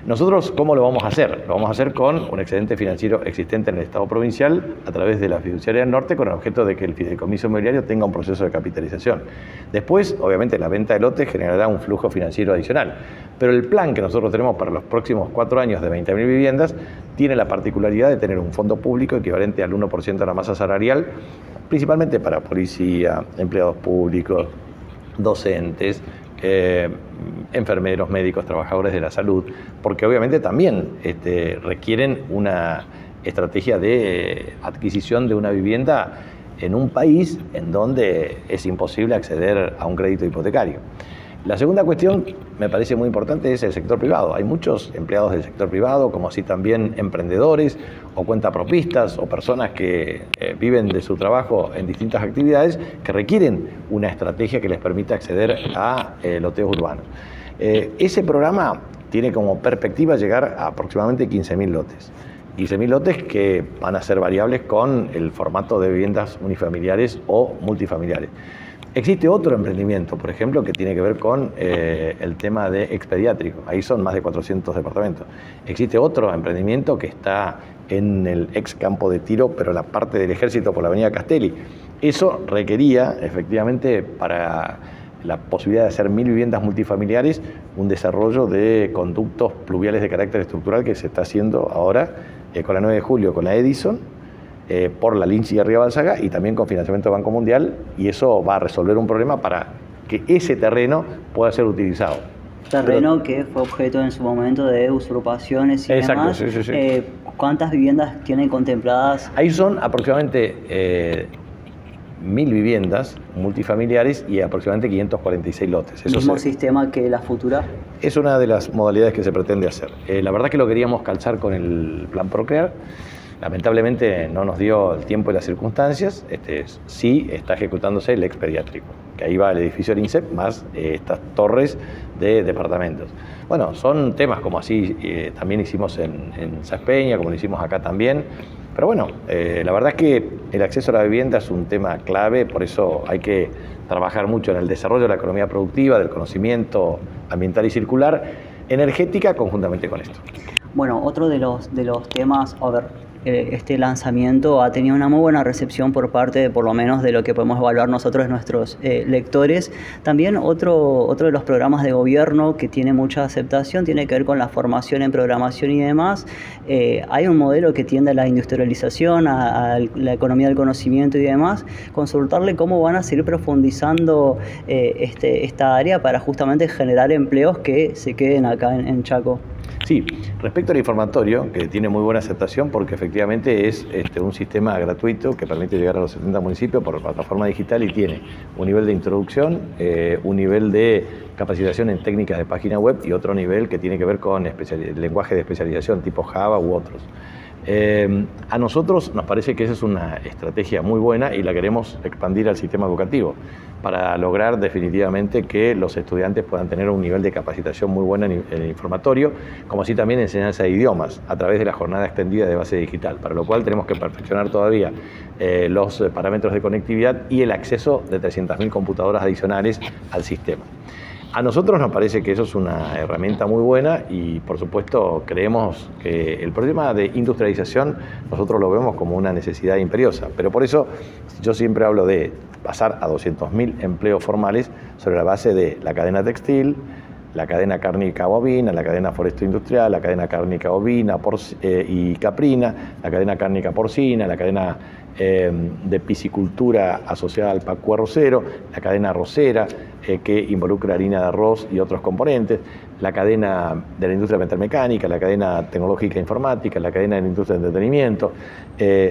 Nosotros, ¿cómo lo vamos a hacer? Lo vamos a hacer con un excedente financiero existente en el Estado provincial a través de la fiduciaria del norte, con el objeto de que el fideicomiso inmobiliario tenga un proceso de capitalización. Después, obviamente, la venta de lotes generará un flujo financiero adicional. Pero el plan que nosotros tenemos para los próximos 4 años de 20.000 viviendas tiene la particularidad de tener un fondo público equivalente al 1% de la masa salarial, principalmente para policía, empleados públicos, docentes, enfermeros, médicos, trabajadores de la salud, porque obviamente también requieren una estrategia de adquisición de una vivienda en un país en donde es imposible acceder a un crédito hipotecario. La segunda cuestión me parece muy importante es el sector privado. Hay muchos empleados del sector privado, como así también emprendedores o cuentapropistas o personas que viven de su trabajo en distintas actividades que requieren una estrategia que les permita acceder a loteos urbanos. Ese programa tiene como perspectiva llegar a aproximadamente 15.000 lotes. 15.000 lotes que van a ser variables con el formato de viviendas unifamiliares o multifamiliares. Existe otro emprendimiento, por ejemplo, que tiene que ver con el tema de expediátrico. Ahí son más de 400 departamentos. Existe otro emprendimiento que está en el ex campo de tiro, pero la parte del ejército por la avenida Castelli. Eso requería, efectivamente, para la posibilidad de hacer 1.000 viviendas multifamiliares, un desarrollo de conductos pluviales de carácter estructural que se está haciendo ahora con la 9 de julio, con la Edison, por la Lynch y Arriba Balsaga y también con financiamiento del Banco Mundial, y eso va a resolver un problema para que ese terreno pueda ser utilizado terreno que fue objeto en su momento de usurpaciones y exacto, demás. sí. ¿Cuántas viviendas tienen contempladas? Ahí son aproximadamente 1.000 viviendas multifamiliares y aproximadamente 546 lotes. ¿El mismo sistema que la futura? Es una de las modalidades que se pretende hacer. La verdad que lo queríamos calzar con el plan Procrear. Lamentablemente no nos dio el tiempo y las circunstancias. Sí está ejecutándose el ex pediátrico, que ahí va el edificio del INSEP más estas torres de departamentos. Bueno, son temas como así también hicimos en Saspeña, como lo hicimos acá también. Pero bueno, la verdad es que el acceso a la vivienda es un tema clave, por eso hay que trabajar mucho en el desarrollo de la economía productiva, del conocimiento ambiental y circular, energética, conjuntamente con esto. Bueno, otro de los temas, a ver, este lanzamiento ha tenido una muy buena recepción por parte de, por lo menos, de lo que podemos evaluar nosotros, nuestros lectores. También otro de los programas de gobierno que tiene mucha aceptación tiene que ver con la formación en programación y demás. Hay un modelo que tiende a la industrialización, a la economía del conocimiento y demás. Consultarle cómo van a seguir profundizando esta área para justamente generar empleos que se queden acá en Chaco. Sí, respecto al informatorio, que tiene muy buena aceptación porque efectivamente es un sistema gratuito que permite llegar a los 70 municipios por plataforma digital y tiene un nivel de introducción, un nivel de capacitación en técnicas de página web y otro nivel que tiene que ver con lenguaje de especialización tipo Java u otros. A nosotros nos parece que esa es una estrategia muy buena y la queremos expandir al sistema educativo para lograr definitivamente que los estudiantes puedan tener un nivel de capacitación muy buena en el informatorio, como así también enseñanza de idiomas a través de la jornada extendida de base digital, para lo cual tenemos que perfeccionar todavía los parámetros de conectividad y el acceso de 300.000 computadoras adicionales al sistema. A nosotros nos parece que eso es una herramienta muy buena y, por supuesto, creemos que el problema de industrialización nosotros lo vemos como una necesidad imperiosa. Pero por eso yo siempre hablo de pasar a 200.000 empleos formales sobre la base de la cadena textil, la cadena cárnica bovina, la cadena foresto-industrial, la cadena cárnica ovina y caprina, la cadena cárnica porcina, la cadena de piscicultura asociada al pacu arrocero, la cadena arrocera que involucra harina de arroz y otros componentes, la cadena de la industria metalmecánica, la cadena tecnológica informática, la cadena de la industria de entretenimiento,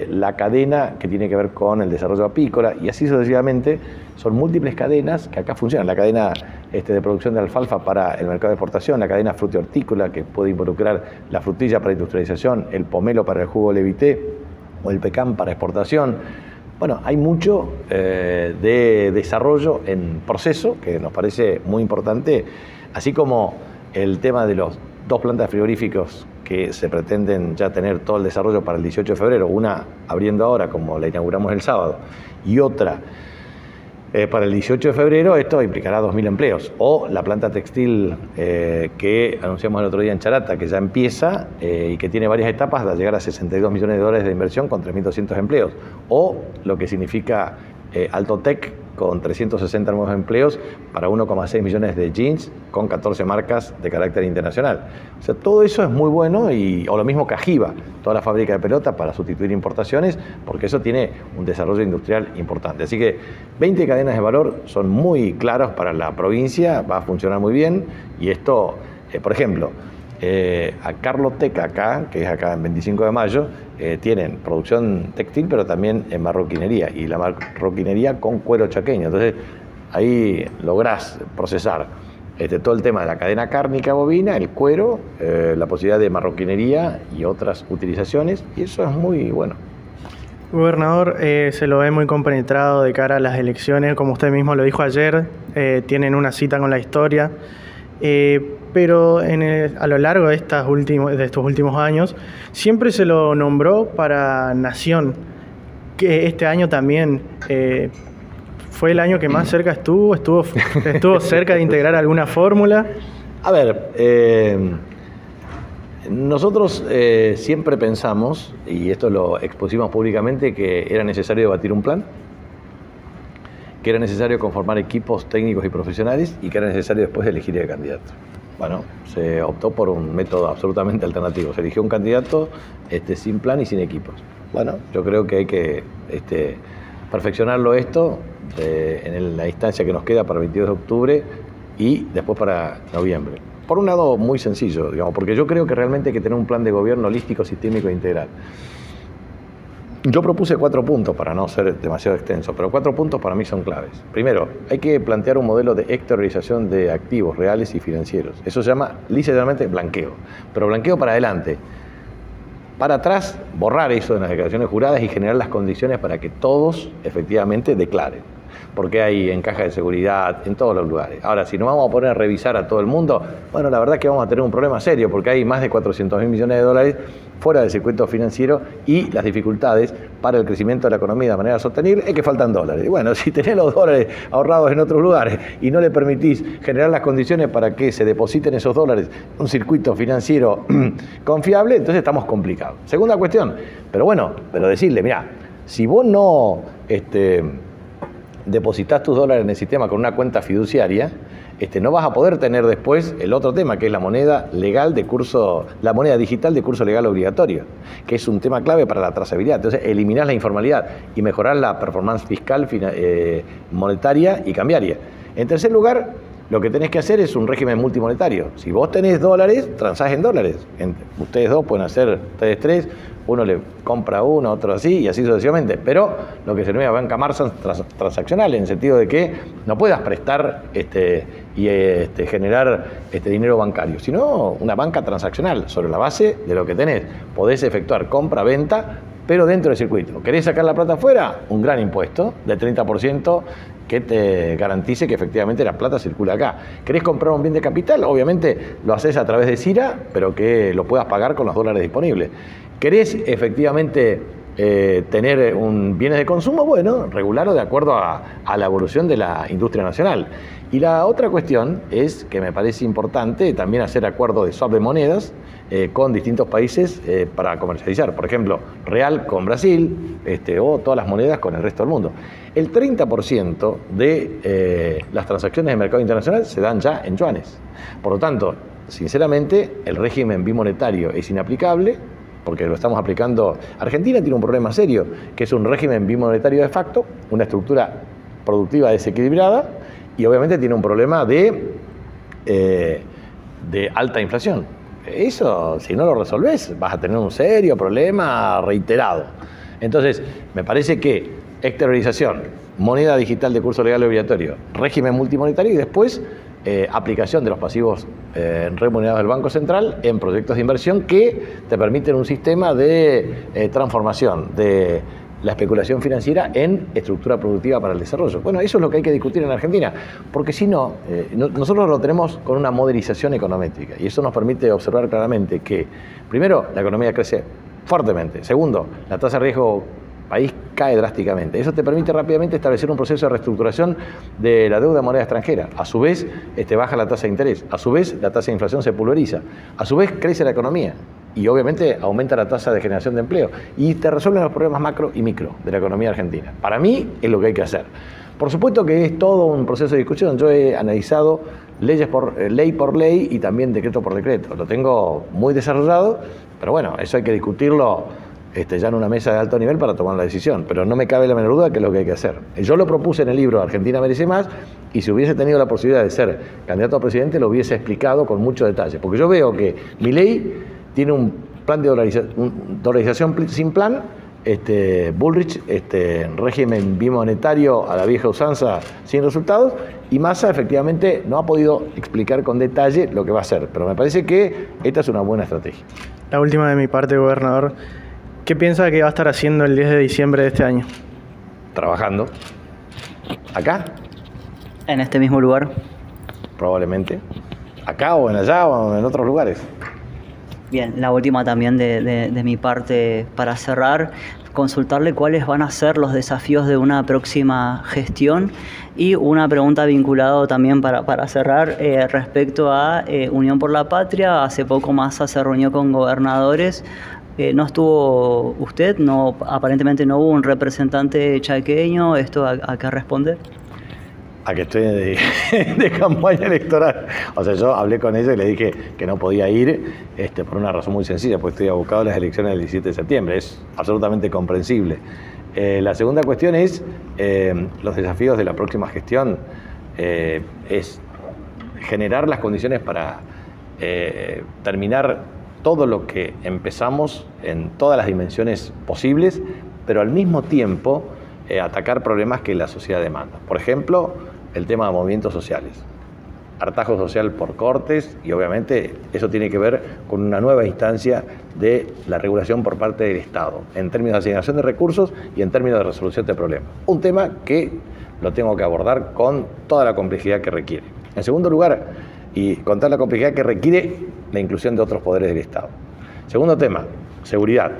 la cadena que tiene que ver con el desarrollo apícola y así sucesivamente. Son múltiples cadenas que acá funcionan. La cadena de producción de alfalfa para el mercado de exportación, la cadena frutihortícola que puede involucrar la frutilla para industrialización, el pomelo para el jugo levité o el pecan para exportación. Bueno, hay mucho de desarrollo en proceso que nos parece muy importante, así como el tema de los 2 plantas frigoríficos que se pretenden ya tener todo el desarrollo para el 18 de febrero, una abriendo ahora como la inauguramos el sábado y otra para el 18 de febrero. Esto implicará 2.000 empleos. O la planta textil que anunciamos el otro día en Charata, que ya empieza y que tiene varias etapas hasta llegar a $62 millones de inversión con 3.200 empleos. O lo que significa Altotec con 360 nuevos empleos para 1,6 millones de jeans con 14 marcas de carácter internacional. O sea, todo eso es muy bueno, o lo mismo Cajiva, toda la fábrica de pelota para sustituir importaciones, porque eso tiene un desarrollo industrial importante. Así que 20 cadenas de valor son muy claras para la provincia, va a funcionar muy bien y esto, por ejemplo, a Carlotec acá, que es acá en 25 de mayo, tienen producción textil, pero también en marroquinería, y la marroquinería con cuero chaqueño. Entonces, ahí lográs procesar todo el tema de la cadena cárnica bovina, el cuero, la posibilidad de marroquinería y otras utilizaciones, y eso es muy bueno. Gobernador, se lo ve muy compenetrado de cara a las elecciones, como usted mismo lo dijo ayer, tienen una cita con la historia. Pero a lo largo de estos últimos años siempre se lo nombró para Nación, que este año también fue el año que más cerca estuvo cerca de integrar alguna fórmula. A ver, nosotros siempre pensamos, y esto lo expusimos públicamente, que era necesario debatir un plan, que era necesario conformar equipos técnicos y profesionales y que era necesario después elegir el candidato. Bueno, se optó por un método absolutamente alternativo. Se eligió un candidato sin plan y sin equipos. Bueno, yo creo que hay que perfeccionarlo esto en la instancia que nos queda para el 22 de octubre y después para noviembre. Por un lado, muy sencillo, digamos, porque yo creo que realmente hay que tener un plan de gobierno holístico, sistémico e integral. Yo propuse 4 puntos para no ser demasiado extenso, pero 4 puntos para mí son claves. Primero, hay que plantear un modelo de exteriorización de activos reales y financieros. Eso se llama literalmente blanqueo, pero blanqueo para adelante. Para atrás, borrar eso de las declaraciones juradas y generar las condiciones para que todos efectivamente declaren. Porque hay en caja de seguridad, en todos los lugares. Ahora, si nos vamos a poner a revisar a todo el mundo, bueno, la verdad es que vamos a tener un problema serio, porque hay más de 400.000 millones de dólares fuera del circuito financiero y las dificultades para el crecimiento de la economía de manera sostenible es que faltan dólares. Y bueno, si tenés los dólares ahorrados en otros lugares y no le permitís generar las condiciones para que se depositen esos dólares en un circuito financiero confiable, entonces estamos complicados. Segunda cuestión, pero decirle, mira, si vos no depositas tus dólares en el sistema con una cuenta fiduciaria, no vas a poder tener después el otro tema, que es la moneda legal de curso, la moneda digital de curso legal obligatorio, que es un tema clave para la trazabilidad. Entonces, eliminás la informalidad y mejorás la performance fiscal, monetaria y cambiaria. En tercer lugar, lo que tenés que hacer es un régimen multimonetario. Si vos tenés dólares, transás en dólares. Ustedes dos pueden hacer, ustedes tres, uno le compra a uno, otro así, y así sucesivamente. Pero lo que se denomina banca marcha transaccional, en el sentido de que no puedas prestar y generar dinero bancario, sino una banca transaccional, sobre la base de lo que tenés. Podés efectuar compra, venta, pero dentro del circuito. ¿Querés sacar la plata afuera? Un gran impuesto del 30% que te garantice que efectivamente la plata circula acá. ¿Querés comprar un bien de capital? Obviamente lo haces a través de CIRA, pero que lo puedas pagar con los dólares disponibles. ¿Querés efectivamente tener bienes de consumo? Bueno, regularlo de acuerdo a la evolución de la industria nacional. Y la otra cuestión es que me parece importante también hacer acuerdos de swap de monedas con distintos países para comercializar. Por ejemplo, real con Brasil o todas las monedas con el resto del mundo. El 30% de las transacciones de mercado internacional se dan ya en yuanes. Por lo tanto, sinceramente, el régimen bimonetario es inaplicable, porque lo estamos aplicando. Argentina tiene un problema serio, que es un régimen bimonetario de facto, una estructura productiva desequilibrada, y obviamente tiene un problema de alta inflación. Eso, si no lo resolvés, vas a tener un serio problema reiterado. Entonces, me parece que exteriorización, moneda digital de curso legal obligatorio, régimen multimonetario y después aplicación de los pasivos remunerados del Banco Central en proyectos de inversión que te permiten un sistema de transformación de la especulación financiera en estructura productiva para el desarrollo. Bueno, eso es lo que hay que discutir en Argentina, porque si no, nosotros lo tenemos con una modelización econométrica y eso nos permite observar claramente que, primero, la economía crece fuertemente. Segundo, la tasa de riesgo país cae drásticamente. Eso te permite rápidamente establecer un proceso de reestructuración de la deuda de moneda extranjera. A su vez, baja la tasa de interés. A su vez, la tasa de inflación se pulveriza. A su vez, crece la economía. Y obviamente aumenta la tasa de generación de empleo. Y te resuelven los problemas macro y micro de la economía argentina. Para mí, es lo que hay que hacer. Por supuesto que es todo un proceso de discusión. Yo he analizado ley por ley y también decreto por decreto. Lo tengo muy desarrollado, pero bueno, eso hay que discutirlo ya en una mesa de alto nivel para tomar la decisión, pero no me cabe la menor duda que es lo que hay que hacer. Yo lo propuse en el libro Argentina merece más, y si hubiese tenido la posibilidad de ser candidato a presidente lo hubiese explicado con mucho detalle, porque yo veo que Milei tiene un plan de dolarización sin plan, Bullrich, régimen bimonetario a la vieja usanza sin resultados, y Massa efectivamente no ha podido explicar con detalle lo que va a hacer, pero me parece que esta es una buena estrategia. La última de mi parte, gobernador. ¿Qué piensa que va a estar haciendo el 10 de diciembre de este año? Trabajando. ¿Acá? ¿En este mismo lugar? Probablemente. ¿Acá o en allá o en otros lugares? Bien, la última también de mi parte para cerrar, consultarle cuáles van a ser los desafíos de una próxima gestión y una pregunta vinculada también para cerrar respecto a Unión por la Patria. Hace poco Massa se reunió con gobernadores. ¿No estuvo usted? Aparentemente no hubo un representante chaqueño. ¿Esto a qué responde? A que estoy de campaña electoral. O sea, yo hablé con ella y le dije que no podía ir por una razón muy sencilla, porque estoy abocado a las elecciones del 17 de septiembre. Es absolutamente comprensible. La segunda cuestión es los desafíos de la próxima gestión. Es generar las condiciones para terminar todo lo que empezamos en todas las dimensiones posibles, pero al mismo tiempo atacar problemas que la sociedad demanda. Por ejemplo, el tema de movimientos sociales. Hartazgo social por cortes, y obviamente eso tiene que ver con una nueva instancia de la regulación por parte del Estado, en términos de asignación de recursos y en términos de resolución de problemas. Un tema que lo tengo que abordar con toda la complejidad que requiere. En segundo lugar, y con toda la complejidad que requiere la inclusión de otros poderes del Estado. Segundo tema, seguridad.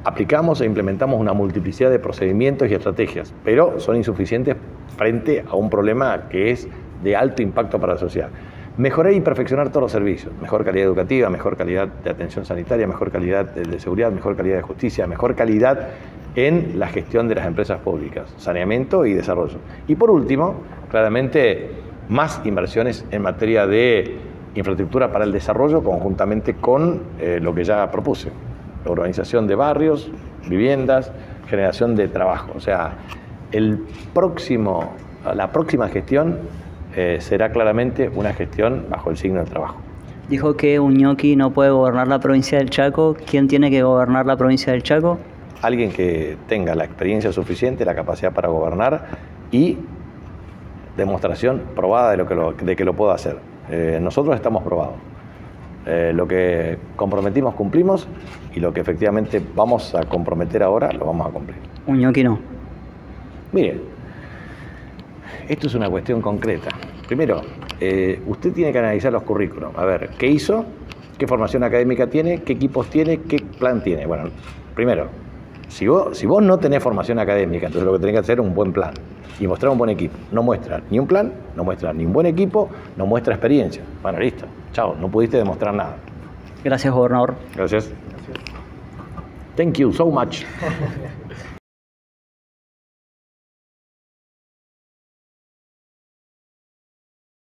Aplicamos e implementamos una multiplicidad de procedimientos y estrategias, pero son insuficientes frente a un problema que es de alto impacto para la sociedad. Mejorar y perfeccionar todos los servicios, mejor calidad educativa, mejor calidad de atención sanitaria, mejor calidad de seguridad, mejor calidad de justicia, mejor calidad en la gestión de las empresas públicas, saneamiento y desarrollo. Y por último, claramente, más inversiones en materia de infraestructura para el desarrollo conjuntamente con lo que ya propuse, la urbanización de barrios, viviendas, generación de trabajo. O sea, la próxima gestión será claramente una gestión bajo el signo del trabajo. Dijo que un ñoqui no puede gobernar la provincia del Chaco. ¿Quién tiene que gobernar la provincia del Chaco? Alguien que tenga la experiencia suficiente, la capacidad para gobernar y demostración probada de que lo pueda hacer. Nosotros estamos probados. Lo que comprometimos cumplimos, y lo que efectivamente vamos a comprometer ahora lo vamos a cumplir. Un ñoqui no. Mire, esto es una cuestión concreta. Primero, usted tiene que analizar los currículos. A ver, ¿qué hizo? ¿Qué formación académica tiene? ¿Qué equipos tiene? ¿Qué plan tiene? Bueno, primero, si vos no tenés formación académica, entonces lo que tenés que hacer es un buen plan y mostrar un buen equipo. No muestra ni un plan, no muestra ni un buen equipo, no muestra experiencia. Bueno, listo. Chao, no pudiste demostrar nada. Gracias, gobernador. Gracias. Thank you so much.